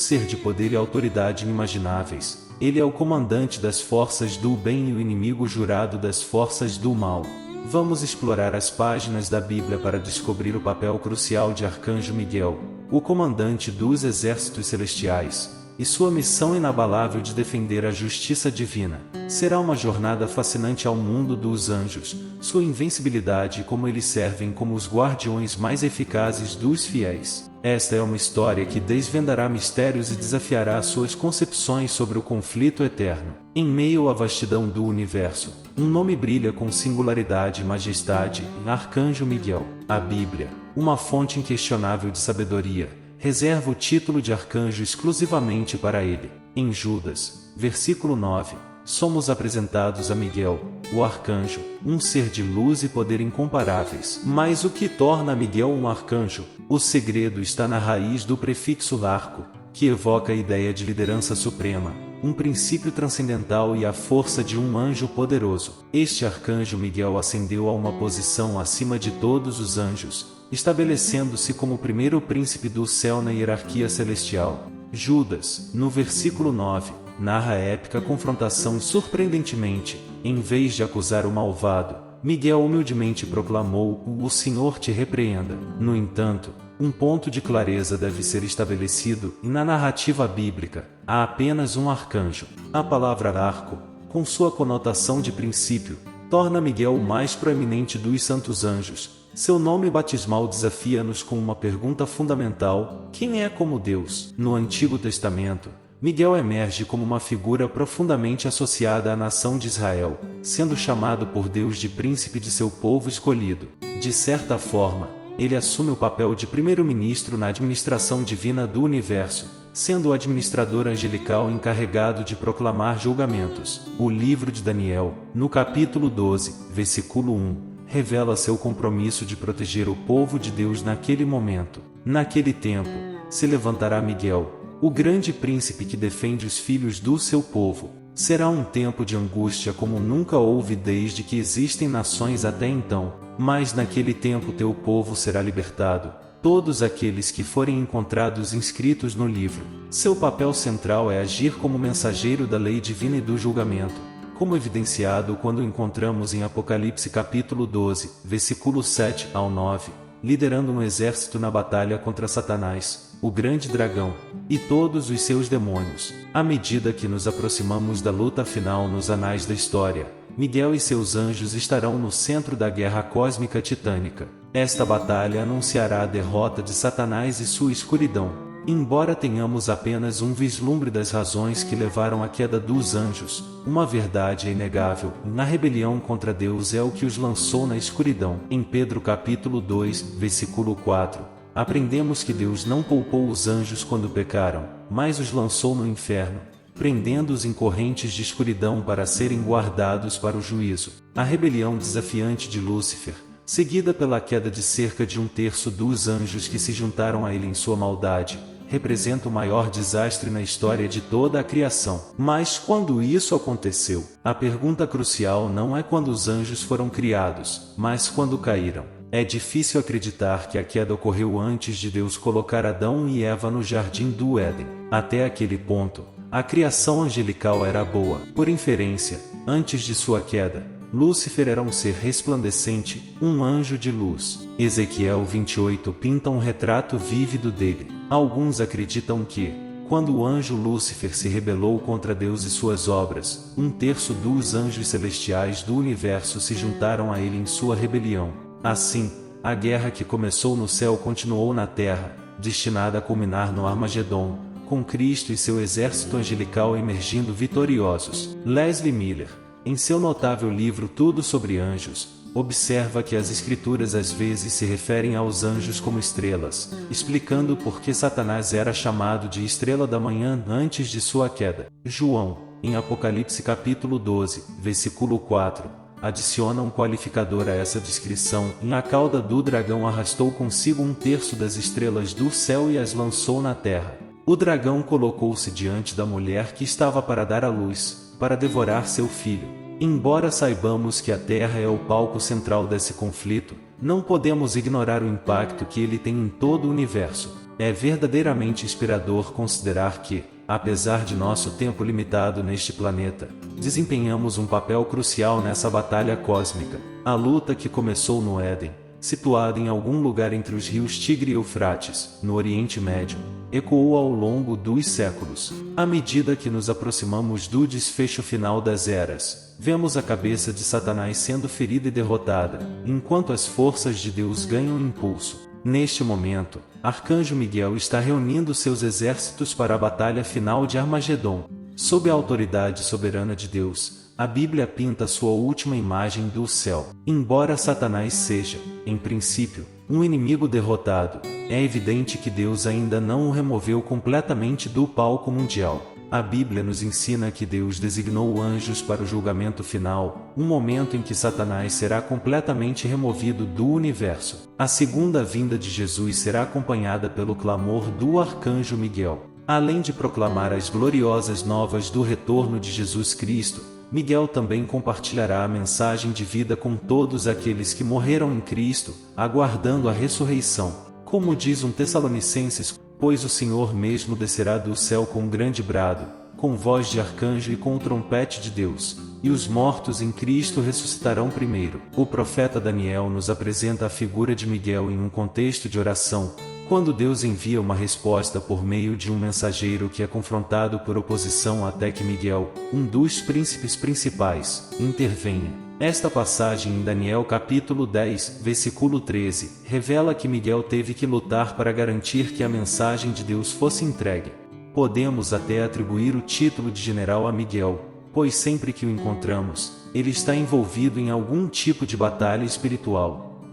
ser de poder e autoridade inimagináveis. Ele é o comandante das forças do bem e o inimigo jurado das forças do mal. Vamos explorar as páginas da Bíblia para descobrir o papel crucial de Arcanjo Miguel, o comandante dos exércitos celestiais, e sua missão inabalável de defender a justiça divina. Será uma jornada fascinante ao mundo dos anjos, sua invencibilidade e como eles servem como os guardiões mais eficazes dos fiéis. Esta é uma história que desvendará mistérios e desafiará suas concepções sobre o conflito eterno. Em meio à vastidão do universo, um nome brilha com singularidade e majestade: Arcanjo Miguel. A Bíblia, uma fonte inquestionável de sabedoria, reserva o título de arcanjo exclusivamente para ele. Em Judas, versículo 9, somos apresentados a Miguel, o arcanjo, um ser de luz e poder incomparáveis. Mas o que torna Miguel um arcanjo? O segredo está na raiz do prefixo arco, que evoca a ideia de liderança suprema, um princípio transcendental e a força de um anjo poderoso. Este arcanjo Miguel ascendeu a uma posição acima de todos os anjos, estabelecendo-se como o primeiro príncipe do céu na hierarquia celestial. Judas, no versículo 9, narra a épica confrontação e surpreendentemente, em vez de acusar o malvado, Miguel humildemente proclamou: "O Senhor te repreenda". No entanto, um ponto de clareza deve ser estabelecido, e na narrativa bíblica, há apenas um arcanjo. A palavra arco, com sua conotação de princípio, torna Miguel o mais proeminente dos santos anjos. Seu nome batismal desafia-nos com uma pergunta fundamental: quem é como Deus? No Antigo Testamento, Miguel emerge como uma figura profundamente associada à nação de Israel, sendo chamado por Deus de príncipe de seu povo escolhido. De certa forma, ele assume o papel de primeiro-ministro na administração divina do universo, sendo o administrador angelical encarregado de proclamar julgamentos. O livro de Daniel, no capítulo 12, versículo 1, revela seu compromisso de proteger o povo de Deus naquele momento. Naquele tempo, se levantará Miguel, o grande príncipe que defende os filhos do seu povo. Será um tempo de angústia como nunca houve desde que existem nações até então, mas naquele tempo teu povo será libertado, todos aqueles que forem encontrados inscritos no livro. Seu papel central é agir como mensageiro da lei divina e do julgamento, como evidenciado quando encontramos em Apocalipse capítulo 12, versículo 7 ao 9, liderando um exército na batalha contra Satanás, o grande dragão, e todos os seus demônios. À medida que nos aproximamos da luta final nos anais da história, Miguel e seus anjos estarão no centro da guerra cósmica titânica. Esta batalha anunciará a derrota de Satanás e sua escuridão. Embora tenhamos apenas um vislumbre das razões que levaram à queda dos anjos, uma verdade é inegável: na rebelião contra Deus é o que os lançou na escuridão. Em Pedro capítulo 2, versículo 4, aprendemos que Deus não poupou os anjos quando pecaram, mas os lançou no inferno, prendendo-os em correntes de escuridão para serem guardados para o juízo. A rebelião desafiante de Lúcifer, seguida pela queda de cerca de um terço dos anjos que se juntaram a ele em sua maldade, representa o maior desastre na história de toda a criação. Mas quando isso aconteceu? A pergunta crucial não é quando os anjos foram criados, mas quando caíram. É difícil acreditar que a queda ocorreu antes de Deus colocar Adão e Eva no jardim do Éden. Até aquele ponto, a criação angelical era boa. Por inferência, antes de sua queda, Lúcifer era um ser resplandecente, um anjo de luz. Ezequiel 28 pinta um retrato vívido dele. Alguns acreditam que, quando o anjo Lúcifer se rebelou contra Deus e suas obras, um terço dos anjos celestiais do universo se juntaram a ele em sua rebelião. Assim, a guerra que começou no céu continuou na terra, destinada a culminar no Armagedon, com Cristo e seu exército angelical emergindo vitoriosos. Leslie Miller, em seu notável livro Tudo sobre Anjos, observa que as Escrituras às vezes se referem aos anjos como estrelas, explicando por que Satanás era chamado de estrela da manhã antes de sua queda. João, em Apocalipse capítulo 12, versículo 4, adiciona um qualificador a essa descrição: a cauda do dragão arrastou consigo um terço das estrelas do céu e as lançou na terra. O dragão colocou-se diante da mulher que estava para dar à luz, para devorar seu filho. Embora saibamos que a Terra é o palco central desse conflito, não podemos ignorar o impacto que ele tem em todo o universo. É verdadeiramente inspirador considerar que, apesar de nosso tempo limitado neste planeta, desempenhamos um papel crucial nessa batalha cósmica. A luta que começou no Éden, situado em algum lugar entre os rios Tigre e Eufrates, no Oriente Médio, ecoou ao longo dos séculos. À medida que nos aproximamos do desfecho final das eras, vemos a cabeça de Satanás sendo ferida e derrotada, enquanto as forças de Deus ganham impulso. Neste momento, Arcanjo Miguel está reunindo seus exércitos para a batalha final de Armagedon. Sob a autoridade soberana de Deus, a Bíblia pinta sua última imagem do céu. Embora Satanás seja, em princípio, um inimigo derrotado, é evidente que Deus ainda não o removeu completamente do palco mundial. A Bíblia nos ensina que Deus designou anjos para o julgamento final, um momento em que Satanás será completamente removido do universo. A segunda vinda de Jesus será acompanhada pelo clamor do Arcanjo Miguel. Além de proclamar as gloriosas novas do retorno de Jesus Cristo, Miguel também compartilhará a mensagem de vida com todos aqueles que morreram em Cristo, aguardando a ressurreição. Como diz 1 Tessalonicenses, pois o Senhor mesmo descerá do céu com um grande brado, com voz de arcanjo e com o trompete de Deus, e os mortos em Cristo ressuscitarão primeiro. O profeta Daniel nos apresenta a figura de Miguel em um contexto de oração, quando Deus envia uma resposta por meio de um mensageiro que é confrontado por oposição até que Miguel, um dos príncipes principais, intervenha. Esta passagem em Daniel capítulo 10, versículo 13, revela que Miguel teve que lutar para garantir que a mensagem de Deus fosse entregue. Podemos até atribuir o título de general a Miguel, pois sempre que o encontramos, ele está envolvido em algum tipo de batalha espiritual.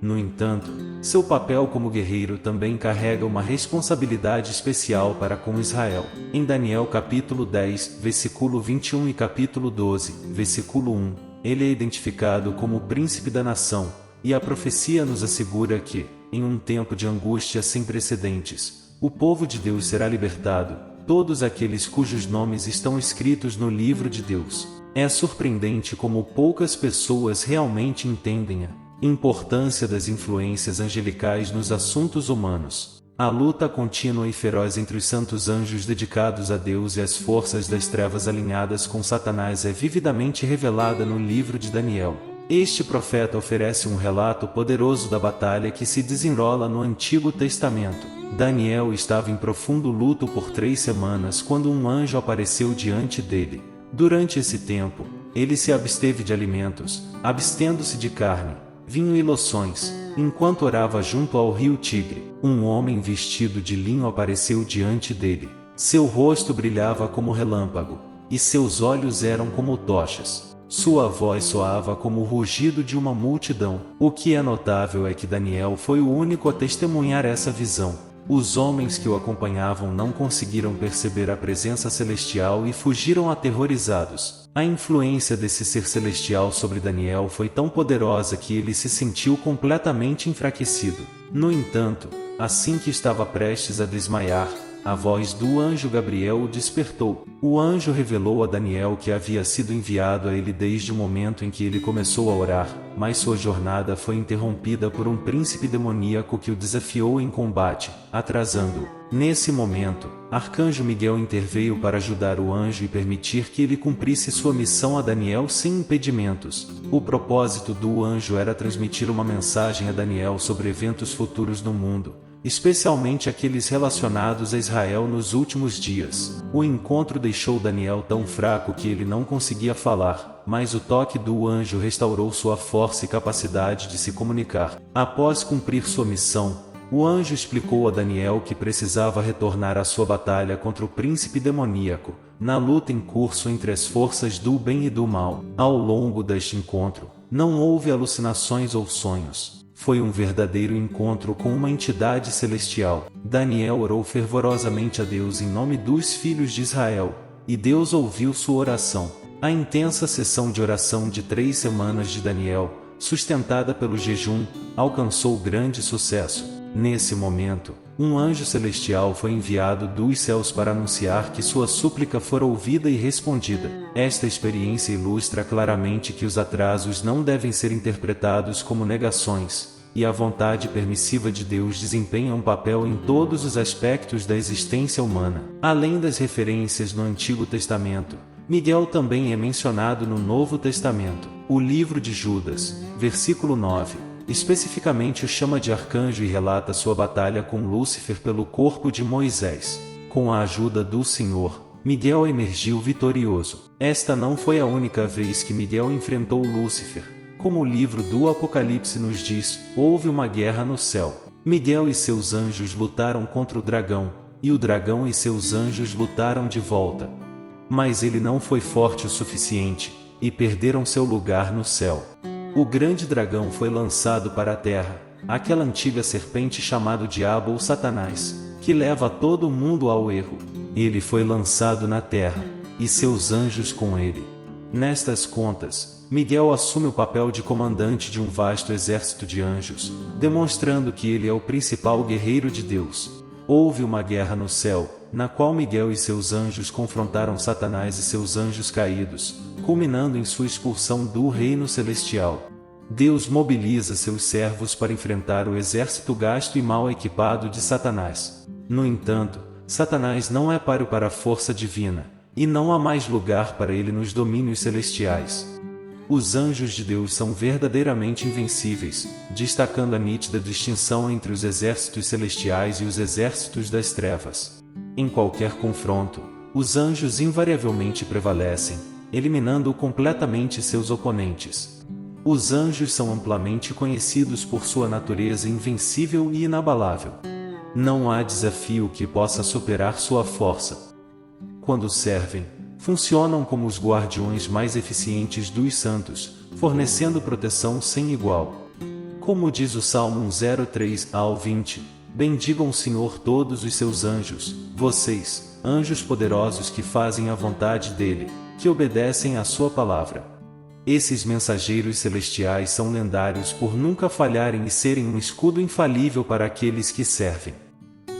No entanto, seu papel como guerreiro também carrega uma responsabilidade especial para com Israel. Em Daniel capítulo 10, versículo 21 e capítulo 12, versículo 1, ele é identificado como o príncipe da nação, e a profecia nos assegura que, em um tempo de angústia sem precedentes, o povo de Deus será libertado, todos aqueles cujos nomes estão escritos no livro de Deus. É surpreendente como poucas pessoas realmente entendem a importância das influências angelicais nos assuntos humanos. A luta contínua e feroz entre os santos anjos dedicados a Deus e as forças das trevas alinhadas com Satanás é vividamente revelada no livro de Daniel. Este profeta oferece um relato poderoso da batalha que se desenrola no Antigo Testamento. Daniel estava em profundo luto por 3 semanas quando um anjo apareceu diante dele. Durante esse tempo, ele se absteve de alimentos, abstendo-se de carne, vinho e loções, enquanto orava junto ao rio Tigre. Um homem vestido de linho apareceu diante dele. Seu rosto brilhava como relâmpago, e seus olhos eram como tochas. Sua voz soava como o rugido de uma multidão. O que é notável é que Daniel foi o único a testemunhar essa visão. Os homens que o acompanhavam não conseguiram perceber a presença celestial e fugiram aterrorizados. A influência desse ser celestial sobre Daniel foi tão poderosa que ele se sentiu completamente enfraquecido. No entanto, assim que estava prestes a desmaiar, a voz do anjo Gabriel o despertou. O anjo revelou a Daniel que havia sido enviado a ele desde o momento em que ele começou a orar, mas sua jornada foi interrompida por um príncipe demoníaco que o desafiou em combate, atrasando-o. Nesse momento, Arcanjo Miguel interveio para ajudar o anjo e permitir que ele cumprisse sua missão a Daniel sem impedimentos. O propósito do anjo era transmitir uma mensagem a Daniel sobre eventos futuros no mundo, especialmente aqueles relacionados a Israel nos últimos dias. O encontro deixou Daniel tão fraco que ele não conseguia falar, mas o toque do anjo restaurou sua força e capacidade de se comunicar. Após cumprir sua missão, o anjo explicou a Daniel que precisava retornar à sua batalha contra o príncipe demoníaco, na luta em curso entre as forças do bem e do mal. Ao longo deste encontro, não houve alucinações ou sonhos. Foi um verdadeiro encontro com uma entidade celestial. Daniel orou fervorosamente a Deus em nome dos filhos de Israel, e Deus ouviu sua oração. A intensa sessão de oração de 3 semanas de Daniel, sustentada pelo jejum, alcançou grande sucesso. Nesse momento, um anjo celestial foi enviado dos céus para anunciar que sua súplica fora ouvida e respondida. Esta experiência ilustra claramente que os atrasos não devem ser interpretados como negações, e a vontade permissiva de Deus desempenham um papel em todos os aspectos da existência humana. Além das referências no Antigo Testamento, Miguel também é mencionado no Novo Testamento. O livro de Judas, versículo 9, especificamente o chama de arcanjo e relata sua batalha com Lúcifer pelo corpo de Moisés. Com a ajuda do Senhor, Miguel emergiu vitorioso. Esta não foi a única vez que Miguel enfrentou Lúcifer. Como o livro do Apocalipse nos diz, houve uma guerra no céu. Miguel e seus anjos lutaram contra o dragão, e o dragão e seus anjos lutaram de volta. Mas ele não foi forte o suficiente, e perderam seu lugar no céu. O grande dragão foi lançado para a terra, aquela antiga serpente chamado Diabo ou Satanás, que leva todo mundo ao erro. Ele foi lançado na terra, e seus anjos com ele. Nestas contas, Miguel assume o papel de comandante de um vasto exército de anjos, demonstrando que ele é o principal guerreiro de Deus. Houve uma guerra no céu, na qual Miguel e seus anjos confrontaram Satanás e seus anjos caídos, culminando em sua expulsão do reino celestial. Deus mobiliza seus servos para enfrentar o exército gasto e mal equipado de Satanás. No entanto, Satanás não é páreo para a força divina, e não há mais lugar para ele nos domínios celestiais. Os anjos de Deus são verdadeiramente invencíveis, destacando a nítida distinção entre os exércitos celestiais e os exércitos das trevas. Em qualquer confronto, os anjos invariavelmente prevalecem, eliminando completamente seus oponentes. Os anjos são amplamente conhecidos por sua natureza invencível e inabalável. Não há desafio que possa superar sua força. Quando servem, funcionam como os guardiões mais eficientes dos santos, fornecendo proteção sem igual. Como diz o Salmo 103 ao 20, bendigam o Senhor todos os seus anjos, vocês, anjos poderosos que fazem a vontade dele, que obedecem à sua palavra. Esses mensageiros celestiais são lendários por nunca falharem e serem um escudo infalível para aqueles que servem.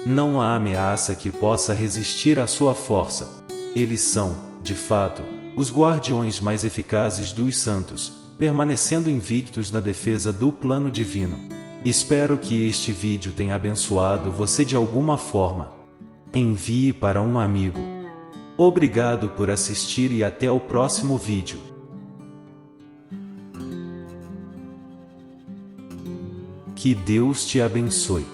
Não há ameaça que possa resistir à sua força. Eles são, de fato, os guardiões mais eficazes dos santos, permanecendo invictos na defesa do plano divino. Espero que este vídeo tenha abençoado você de alguma forma. Envie para um amigo. Obrigado por assistir e até o próximo vídeo. Que Deus te abençoe.